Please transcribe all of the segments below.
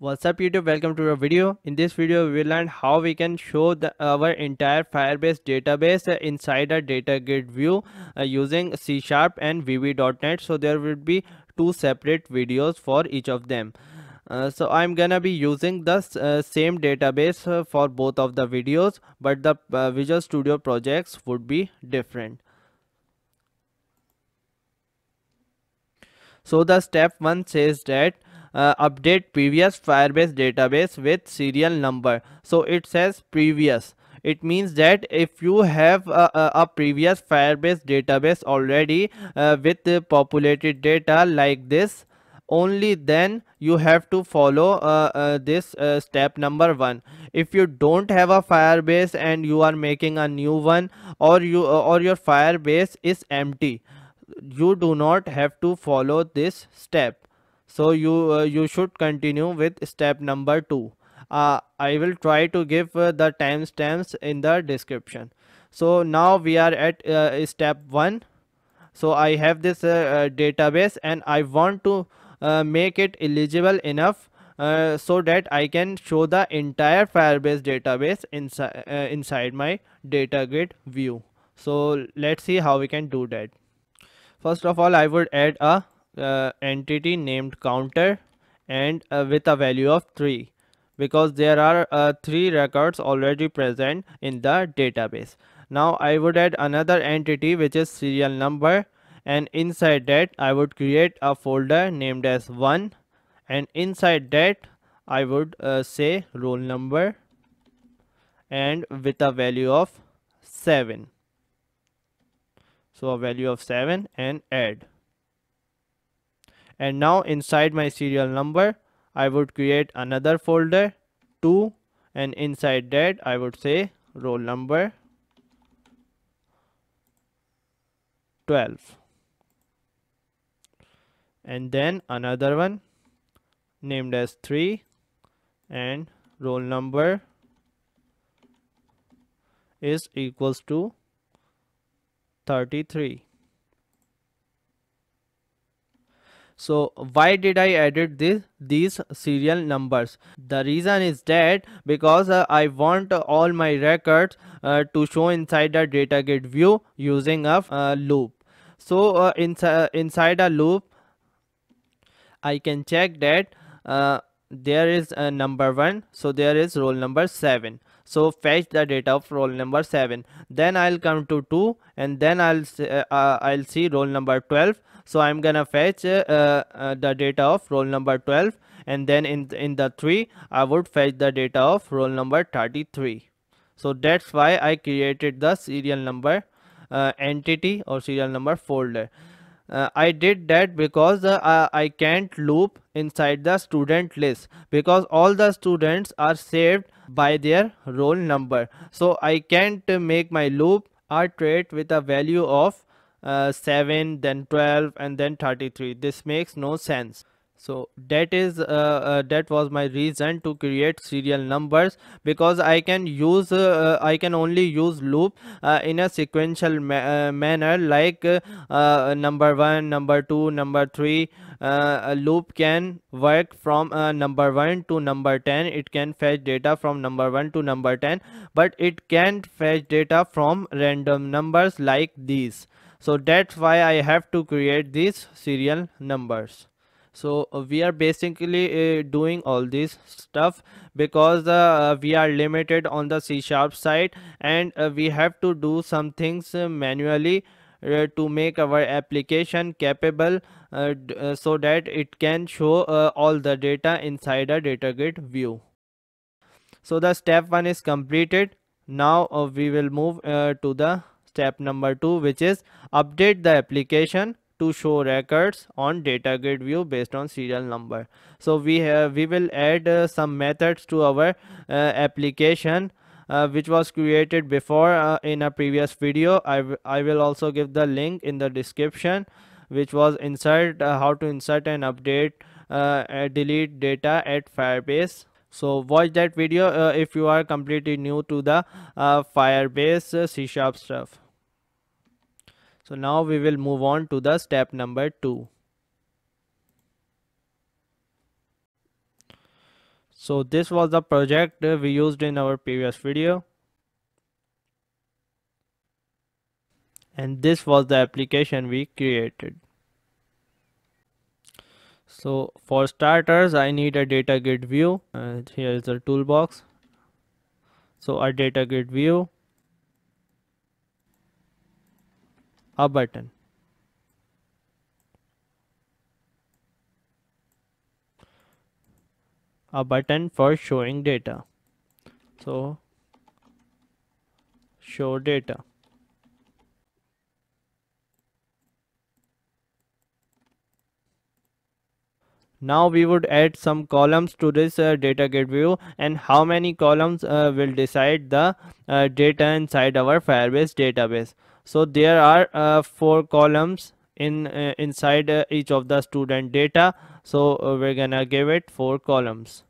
What's up YouTube, welcome to our video. In this video we will learn how we can show our entire Firebase database inside a datagrid view using C# and VB.NET. So there will be two separate videos for each of them. So I'm gonna be using the same database for both of the videos, but the Visual Studio projects would be different. So the step 1 says that update previous Firebase database with serial number. So it says previous. It means that if you have a previous Firebase database already with populated data like this, only then you have to follow this step number 1. If you don't have a Firebase and you are making a new one, or your Firebase is empty, you do not have to follow this step. So you should continue with step number 2. I will try to give the timestamps in the description. So now we are at step 1. So I have this database and I want to make it eligible enough so that I can show the entire Firebase database inside my datagrid view. So let's see how we can do that. First of all, I would add a entity named counter and with a value of 3, because there are 3 records already present in the database. Now I would add another entity which is serial number, and inside that I would create a folder named as 1, and inside that I would say roll number and with a value of 7. So a value of 7 and add. And now inside my serial number I would create another folder 2, and inside that I would say roll number 12, and then another one named as 3 and roll number is equals to 33. So why did I added these serial numbers? The reason is that because I want all my records to show inside the datagrid view using a loop. So inside a loop I can check that there is a number 1, so there is roll number 7. So fetch the data of roll number 7. Then I'll come to 2, and then I'll see roll number 12. So I'm gonna fetch the data of roll number 12, and then in the 3 I would fetch the data of roll number 33. So that's why I created the serial number entity or serial number folder. I did that because I can't loop inside the student list, because all the students are saved by their roll number. So I can't make my loop iterate with a value of 7, then 12, and then 33. This makes no sense. So that was my reason to create serial numbers, because I can only use loop in a sequential manner, like number 1, number 2, number 3. A loop can work from number 1 to number 10. It can fetch data from number 1 to number 10, but it can't fetch data from random numbers like these. So that's why I have to create these serial numbers. So we are basically doing all this stuff because we are limited on the C# side, and we have to do some things manually to make our application capable so that it can show all the data inside a datagrid view. So the step 1 is completed. Now we will move to the step number 2, which is update the application to show records on datagrid view based on serial number. So we will add some methods to our application which was created before in a previous video. I will also give the link in the description, which was how to insert and update delete data at Firebase. So watch that video if you are completely new to the Firebase C# stuff. So now we will move on to the step number 2. So this was the project we used in our previous video, and this was the application we created. So for starters, I need a datagrid view, and here is the toolbox. So a datagrid view, a button. A button for showing data. So show data. Now we would add some columns to this datagrid view, and how many columns will decide the data inside our Firebase database. So there are 4 columns inside each of the student data. So we're gonna give it 4 columns.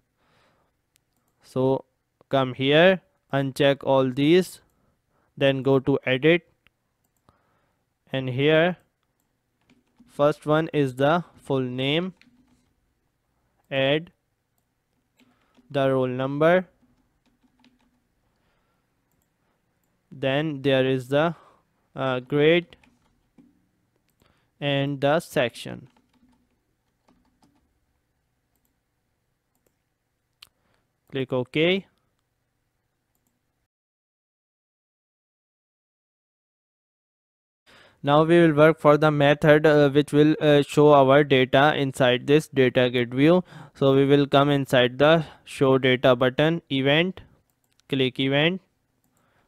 So come here, uncheck all these, then go to edit, and here first one is the full name, add the roll number, then there is the grade and the section. Click OK. Now we will work for the method which will show our data inside this datagrid view. So we will come inside the show data button, event, click event,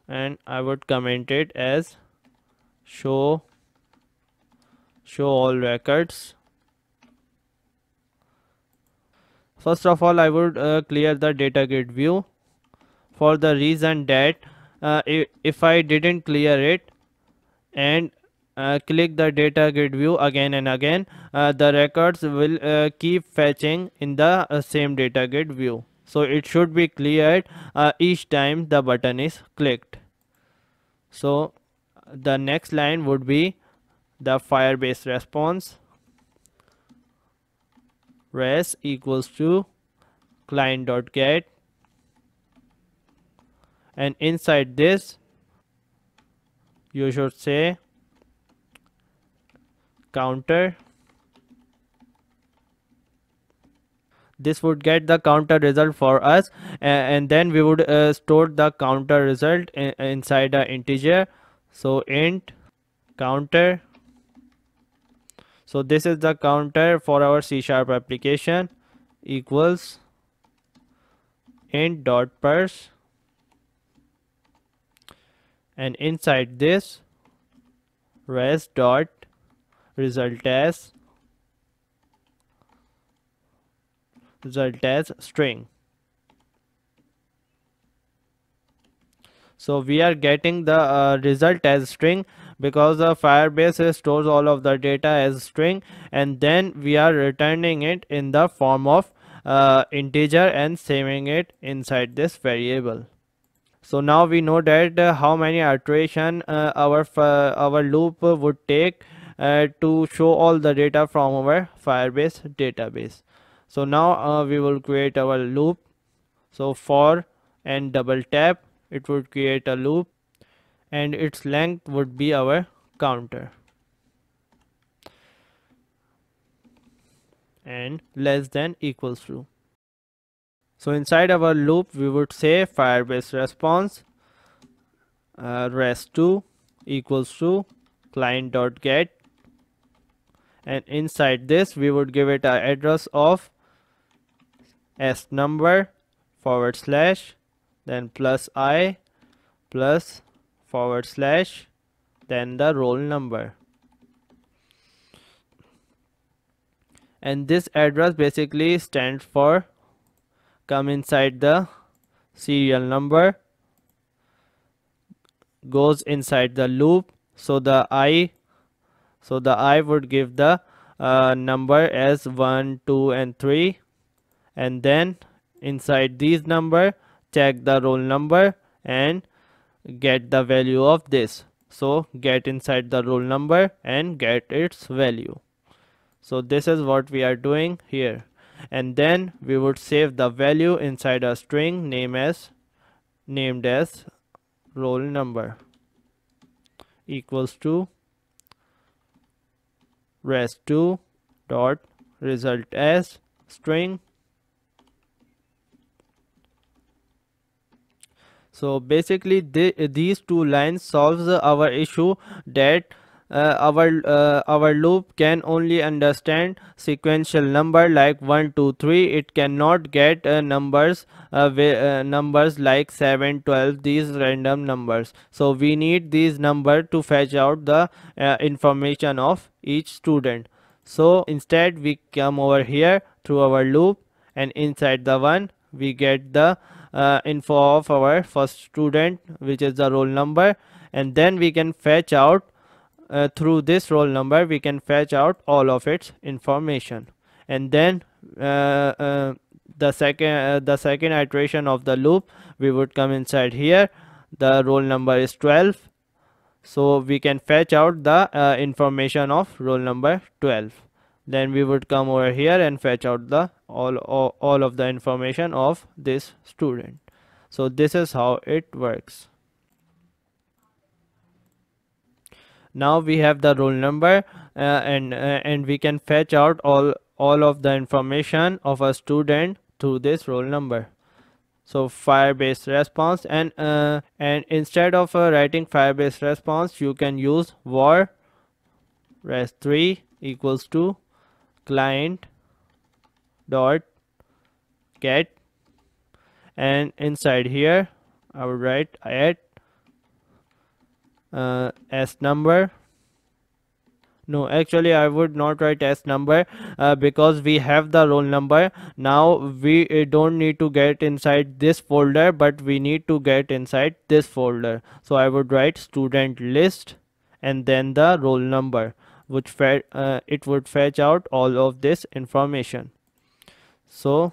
and I would comment it as show all records. First of all, I would clear the datagrid view, for the reason that if I didn't clear it and click the datagrid view again and again, the records will keep fetching in the same datagrid view. So it should be cleared each time the button is clicked. So the next line would be the Firebase response, res equals to client.get, and inside this you should say counter. This would get the counter result for us, and then we would store the counter result inside a integer. So int counter. So this is the counter for our C# application, equals int dot parse, and inside this res dot result as string. So we are getting the result as string because Firebase stores all of the data as string, and then we are returning it in the form of integer and saving it inside this variable. So now we know that how many iteration our loop would take to show all the data from our Firebase database. So now we will create our loop. So for and double tap, it would create a loop, and its length would be our counter, and less than equals to. So inside our loop we would say Firebase response res2 equals to client.get, and inside this we would give it an address of s number / then +i plus / then the roll number, and this address basically stands for come inside the serial number, goes inside the loop. So the I would give the number as 1, 2 and 3, and then inside these number check the roll number and get the value of this. So get inside the roll number and get its value. So this is what we are doing here, and then we would save the value inside a string named as roll number equals to res2 dot result as string. So basically these two lines solves our issue that our loop can only understand sequential number like 1 2 3. It cannot get numbers like 7 12, these random numbers. So we need these number to fetch out the information of each student. So instead we come over here through our loop, and inside the one we get the info of our first student, which is the roll number, and then we can fetch out through this roll number we can fetch out all of its information. And then the second iteration of the loop, we would come inside here. The roll number is 12, so we can fetch out the information of roll number 12. Then we would come over here and fetch out the all of the information of this student. So this is how it works. Now we have the roll number, and we can fetch out all of the information of a student through this roll number. So Firebase Response, and instead of writing Firebase Response, you can use var res3 equals to client dot get, and inside here I would write add s number. No, actually I would not write s number because we have the roll number. Now we don't need to get inside this folder, but we need to get inside this folder. So I would write student list and then the roll number, which it would fetch out all of this information. So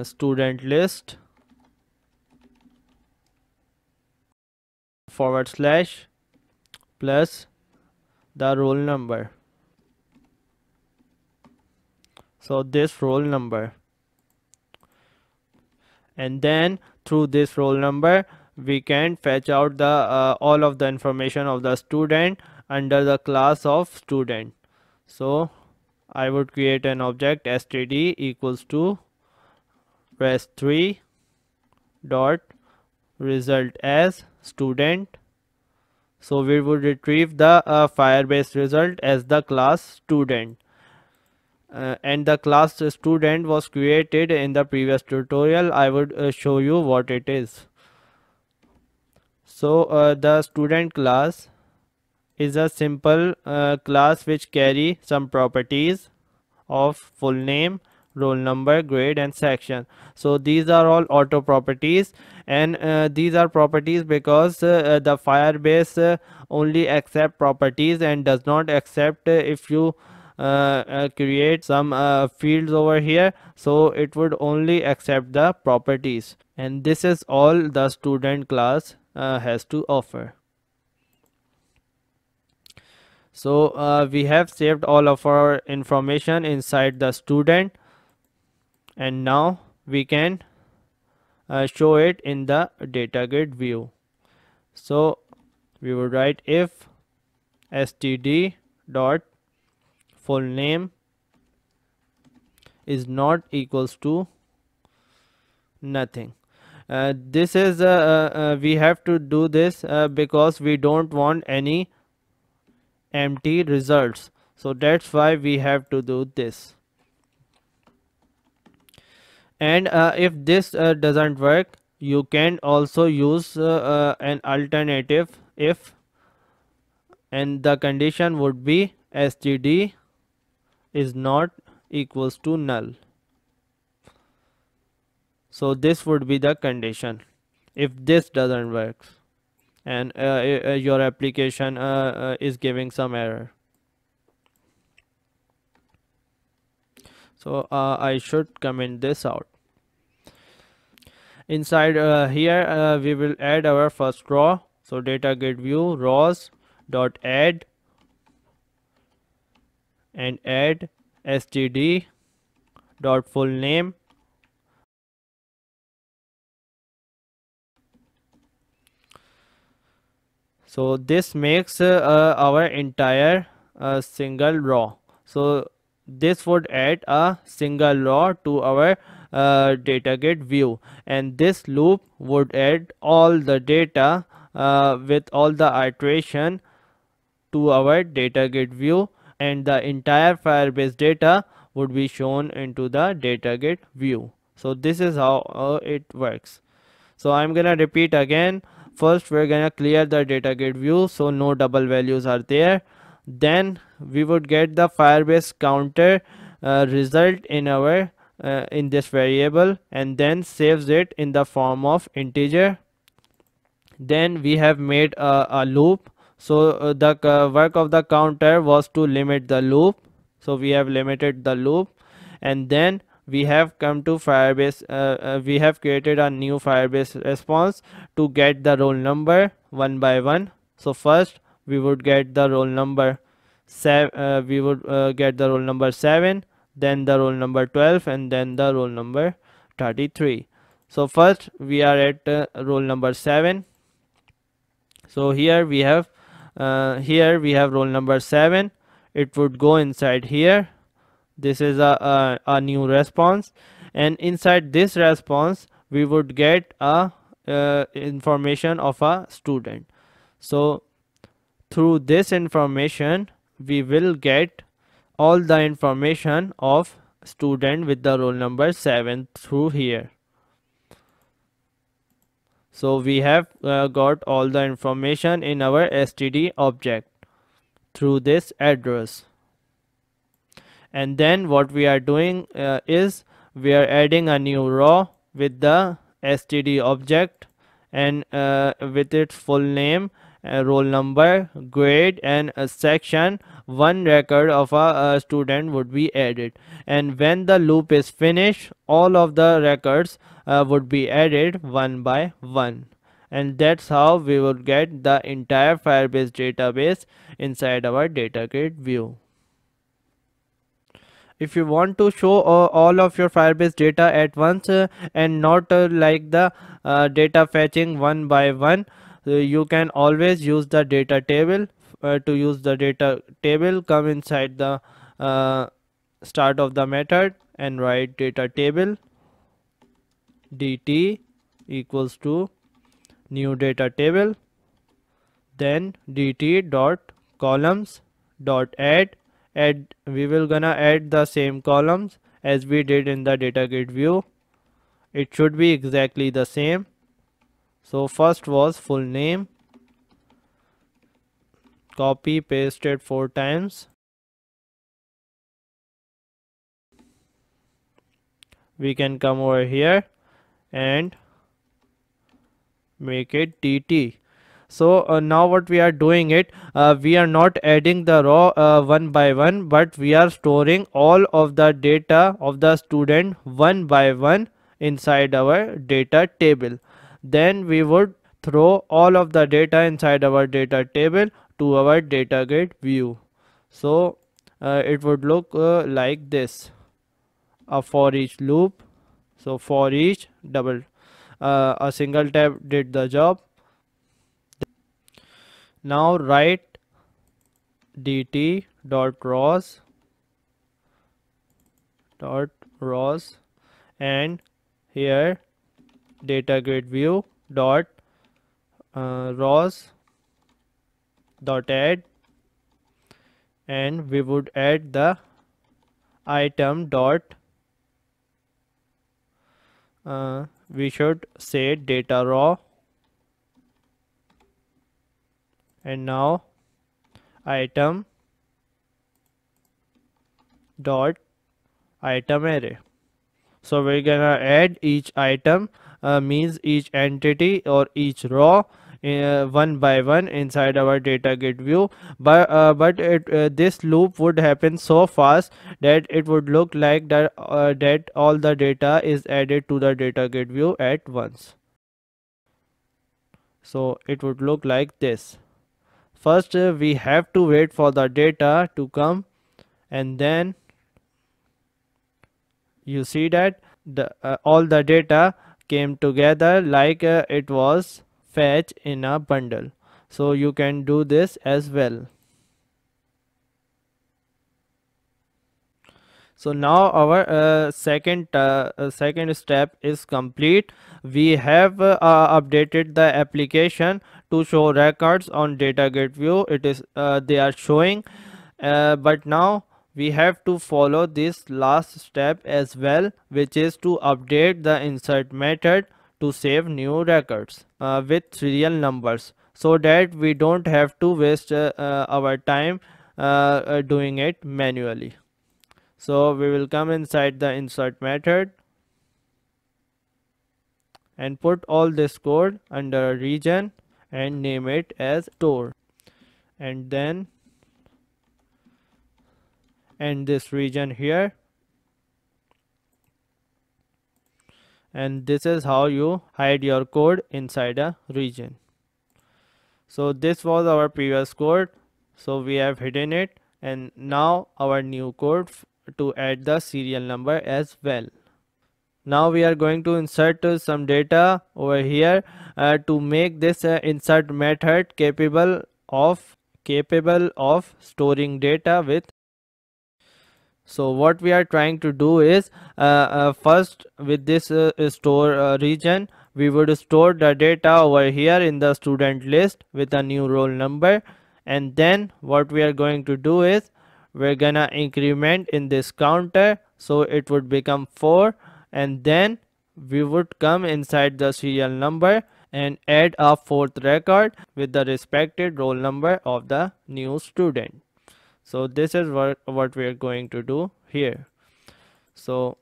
student list / plus the roll number. So this roll number, and then through this roll number we can fetch out the all of the information of the student under the class of student. So I would create an object std equals to res3 dot result as student. So we would retrieve the Firebase result as the class student, and the class student was created in the previous tutorial. I would show you what it is. So the student class is a simple class which carry some properties of full name, roll number, grade and section. So these are all auto properties, and these are properties because the Firebase only accept properties and does not accept if you create some fields over here. So it would only accept the properties, and this is all the student class has to offer. So we have saved all of our information inside the student, and now we can show it in the datagrid view. So we would write if std dot full name is not equals to nothing. This is we have to do this because we don't want any empty results. So that's why we have to do this. And if this doesn't work, you can also use an alternative if, and the condition would be std is not equals to null. So this would be the condition if this doesn't work and your application is giving some error. So I should comment this out. Inside here we will add our first row. So datagrid view rows dot add and add std dot full name. So this makes our entire single row. So this would add a single row to our datagrid view, and this loop would add all the data with all the iteration to our datagrid view, and the entire Firebase data would be shown into the datagrid view. So this is how it works. So I'm gonna repeat again. First we're gonna clear the datagrid view so no double values are there. Then we would get the Firebase counter result in our in this variable, and then saves it in the form of integer. Then we have made a loop. So the work of the counter was to limit the loop, so we have limited the loop. And then we have come to Firebase, we have created a new Firebase response to get the roll number one by one. So first we would get the roll number we would get the roll number 7, then the roll number 12, and then the roll number 33. So first we are at roll number 7. So here we have roll number 7. It would go inside here. This is a new response, and inside this response we would get a information of a student. So through this information we will get all the information of student with the roll number 7 through here. So we have got all the information in our std object through this address. And then what we are doing is we are adding a new row with the std object, and with its full name, roll number, grade, and a section. One record of a student would be added, and when the loop is finished all of the records would be added one by one. And that's how we would get the entire Firebase database inside our datagrid view. If you want to show all of your Firebase data at once and not like the data fetching one by one, you can always use the data table. To use the data table, come inside the start of the method and write data table dt equals to new data table, then dt dot columns dot add. We will gonna add the same columns as we did in the datagrid view. It should be exactly the same. So first was full name, copy paste it 4 times. We can come over here and make it dt. So now what we are doing it, we are not adding the row one by one, but we are storing all of the data of the student one by one inside our data table. Then we would throw all of the data inside our data table to our datagrid view. So it would look like this, a for each loop. So for each double a single tab did the job. Now write dt dot rows and here datagrid view dot rows dot add, and we would add the item dot we should say data raw, and now item dot item array. So we're gonna add each item, means each entity or each row one by one inside our datagrid view. But this loop would happen so fast that it would look like that that all the data is added to the datagrid view at once. So it would look like this. First we have to wait for the data to come, and then you see that all the data came together like it was fetched in a bundle. So you can do this as well. So now our second step is complete. We have updated the application to show records on datagrid view. It is they are showing, but now we have to follow this last step as well, which is to update the insert method to save new records with serial numbers, so that we don't have to waste our time doing it manually. So we will come inside the insert method and put all this code under a region and name it as store, and then end this region here, and this is how you hide your code inside a region. So this was our previous code, so we have hidden it, and now our new code to add the serial number as well. Now we are going to insert some data over here to make this insert method capable of storing data with. So what we are trying to do is first with this store region, we would store the data over here in the student list with a new roll number, and then what we are going to do is we're gonna increment in this counter, so it would become 4, and then we would come inside the serial number and add a fourth record with the respected roll number of the new student. So this is what we are going to do here. So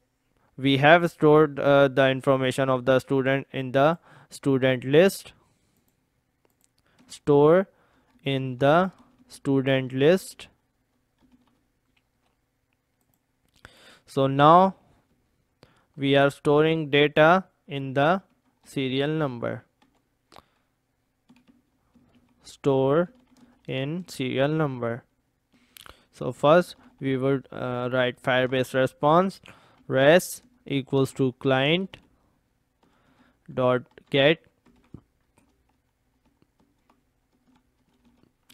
we have stored the information of the student in the student list. Store in the student list. So now we are storing data in the serial number. Store in serial number. So first we would write Firebase Response res equals to client dot get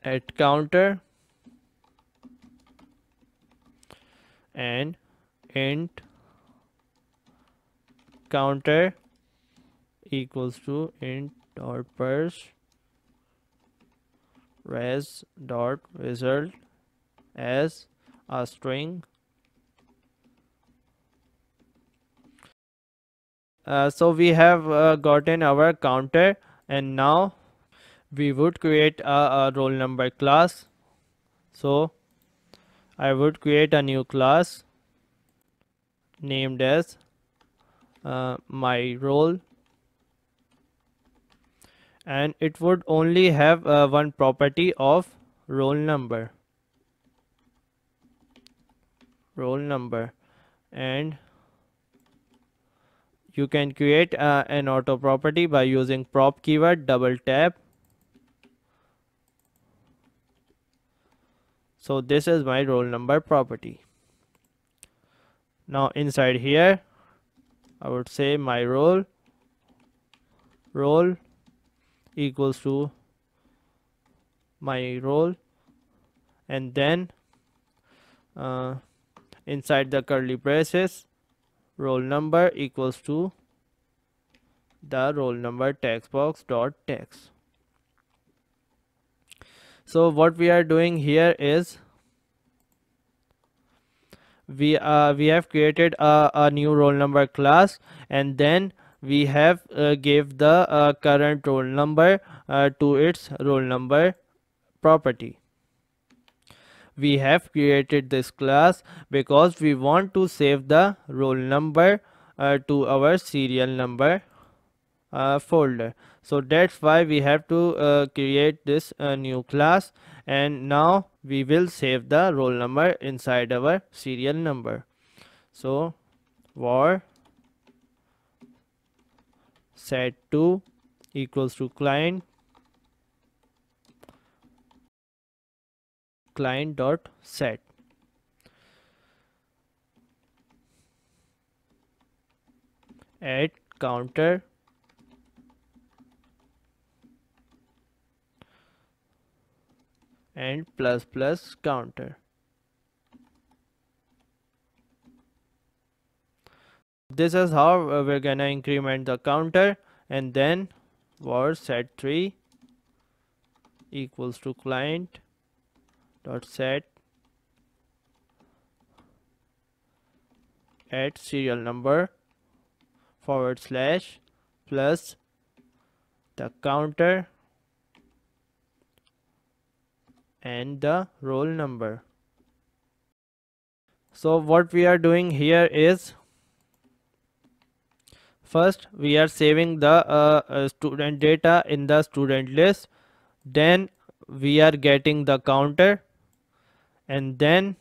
at counter and int counter equals to int dot purge res dot result as a string. So we have gotten our counter, and now we would create a roll number class. So I would create a new class named as my role, and it would only have one property of roll number, and you can create an auto property by using prop keyword, double tap. So this is my roll number property. Now inside here I would say my role equals to my role, and then inside the curly braces roll number equals to the roll number text box dot text. So what we are doing here is we have created a new roll number class, and then we have gave the current roll number to its roll number property. We have created this class because we want to save the roll number to our serial number folder. So that's why we have to create this new class, and now we will save the roll number inside our serial number. So var set2 equals to client dot set. add counter and plus plus counter. This is how we're gonna increment the counter, and then var set3 equals to client dot set at serial number forward slash plus the counter and the roll number. So what we are doing here is, first we are saving the student data in the student list, then we are getting the counter, and then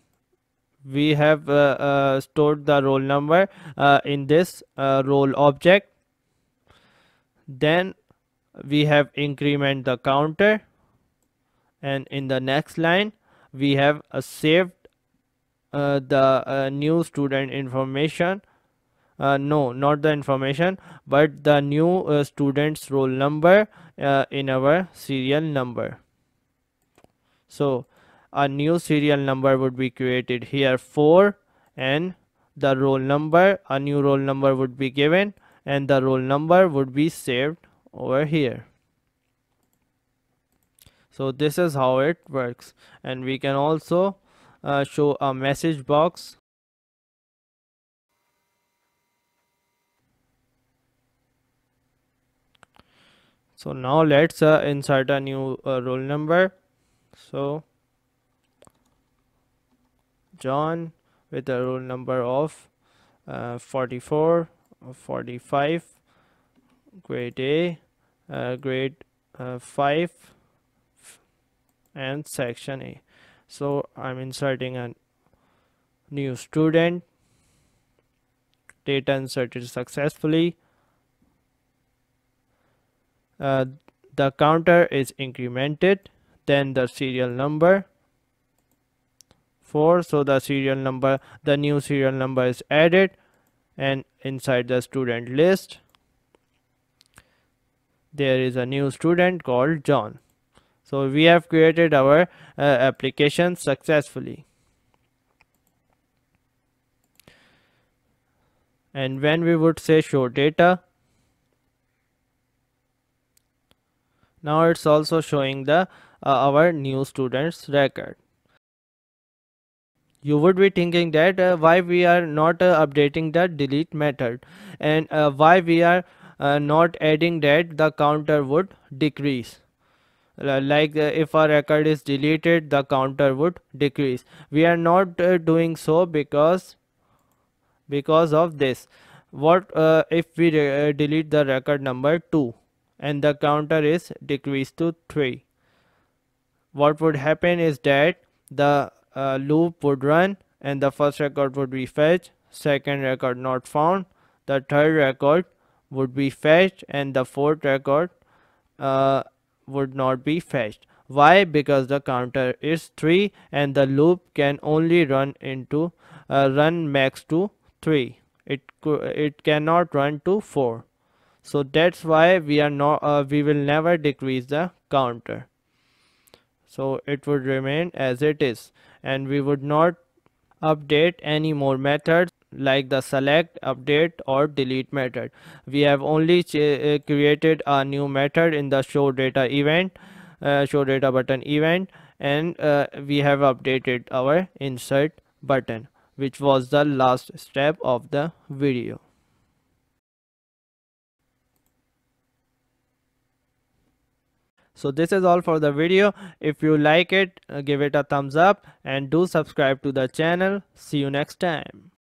we have stored the roll number in this roll object. Then we have increment the counter, and in the next line we have saved the new student information. No, not the information, but the new student's roll number in our serial number. So a new serial number would be created here 4, and the roll number, a new roll number would be given, and the roll number would be saved over here. So this is how it works, and we can also show a message box. So now let's insert a new roll number. So John with a roll number of 44, 45, grade A, grade 5, and section A. So I'm inserting a new student, data inserted successfully. The counter is incremented, then the serial number 4, so the serial number, the new serial number is added, and inside the student list there is a new student called John. So we have created our application successfully. And when we would say show data, now it's also showing the our new students record. You would be thinking that why we are not updating the delete method, and why we are not adding that the counter would decrease. Like if a record is deleted, the counter would decrease. We are not doing so because of this. What if we delete the record number 2 and the counter is decreased to 3? What would happen is that the loop would run, and the first record would be fetched, second record not found, the third record would be fetched, and the fourth record would not be fetched. Why? Because the counter is 3 and the loop can only run max to 3. It cannot run to 4. So that's why we will never decrease the counter. So it would remain as it is, and we would not update any more methods like the select, update, or delete method. We have only created a new method in the show data event, show data button event, and we have updated our insert button, which was the last step of the video. So this is all for the video. If you like it, give it a thumbs up and do subscribe to the channel. See you next time.